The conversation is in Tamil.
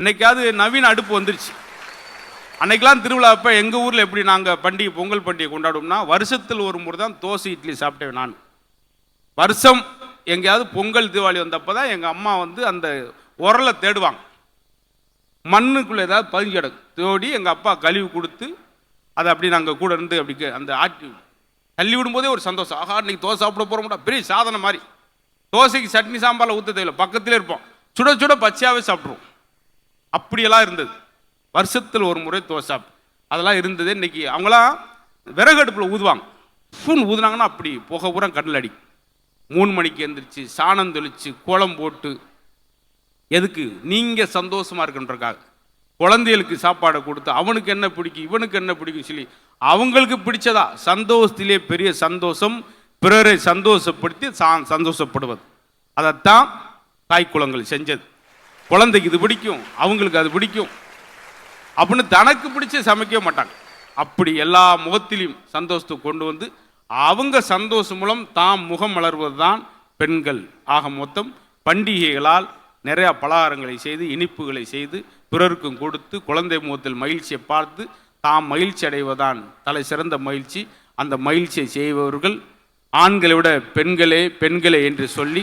இன்னைக்காவது நவீன அடுப்பு வந்துருச்சு. அன்னைக்கெல்லாம் திருவிழா அப்போ எங்கள் ஊரில் எப்படி நாங்கள் பண்டிகை பொங்கல் பண்டிகை கொண்டாடுவோம்னா வருஷத்தில் ஒரு முறை தான் தோசை இட்லி சாப்பிட்டேன் நான். வருஷம் எங்கேயாவது பொங்கல் தீபாவளி வந்தப்போ தான் எங்கள் அம்மா வந்து அந்த உரலை தேடுவாங்க. மண்ணுக்குள்ளே ஏதாவது பதிஞ்சு கிடக்கும் தேடி எங்கள் அப்பா கழுவி கொடுத்து அதை அப்படி நாங்கள் கூட இருந்து அப்படி அந்த ஆட்டி தள்ளி விடும்போதே ஒரு சந்தோஷம். ஆஹா இன்னைக்கு தோசை சாப்பிட போகிறோம்டா, பெரிய சாதனை மாதிரி. தோசைக்கு சட்னி சாம்பாரில் ஊற்ற தேவையில்லை, பக்கத்திலே இருப்போம், சுட சுட பச்சையாகவே சாப்பிட்ருவோம். அப்படியெல்லாம் இருந்தது. வருஷத்தில் ஒரு முறை தோசை அதெல்லாம் இருந்தது. இன்னைக்கு அவங்களாம் விறகு அடுப்பில் ஊதுவாங்க. ஃபூன் ஊதுனாங்கன்னா அப்படி புகை பூரா கண்ணில் அடிக்கும். 3 மணிக்கு எழுந்திரிச்சு சாணம் தெளித்து கோலம் போட்டு, எதுக்கு? நீங்கள் சந்தோஷமாக இருக்குன்றக்காக. குழந்தைகளுக்கு சாப்பாடை கொடுத்து அவனுக்கு என்ன பிடிக்கும் இவனுக்கு என்ன பிடிக்கும் சொல்லி அவங்களுக்கு பிடிச்சதா சந்தோஷத்திலே பெரிய சந்தோஷம் பிறரை சந்தோஷப்படுத்தி சந்தோஷப்படுவது. அதைத்தான் தாய்க்குளங்கள் செஞ்சது. குழந்தைக்கு இது பிடிக்கும், அவங்களுக்கு அது பிடிக்கும் அப்படின்னு தனக்கு பிடிச்ச சமைக்க மாட்டாங்க. அப்படி எல்லா முகத்திலையும் சந்தோஷத்தை கொண்டு வந்து அவங்க சந்தோஷம் மூலம் தாம் முகம் மலர்வது தான் பெண்கள். ஆக மொத்தம் பண்டிகைகளால் நிறையா பலகாரங்களை செய்து இனிப்புகளை செய்து பிறருக்கும் கொடுத்து குழந்தை முகத்தில் மகிழ்ச்சியை பார்த்து தாம் மகிழ்ச்சி அடைவதுதான் தலை சிறந்த மகிழ்ச்சி. அந்த மகிழ்ச்சியை செய்பவர்கள் ஆண்களை விட பெண்களே பெண்களே என்று சொல்லி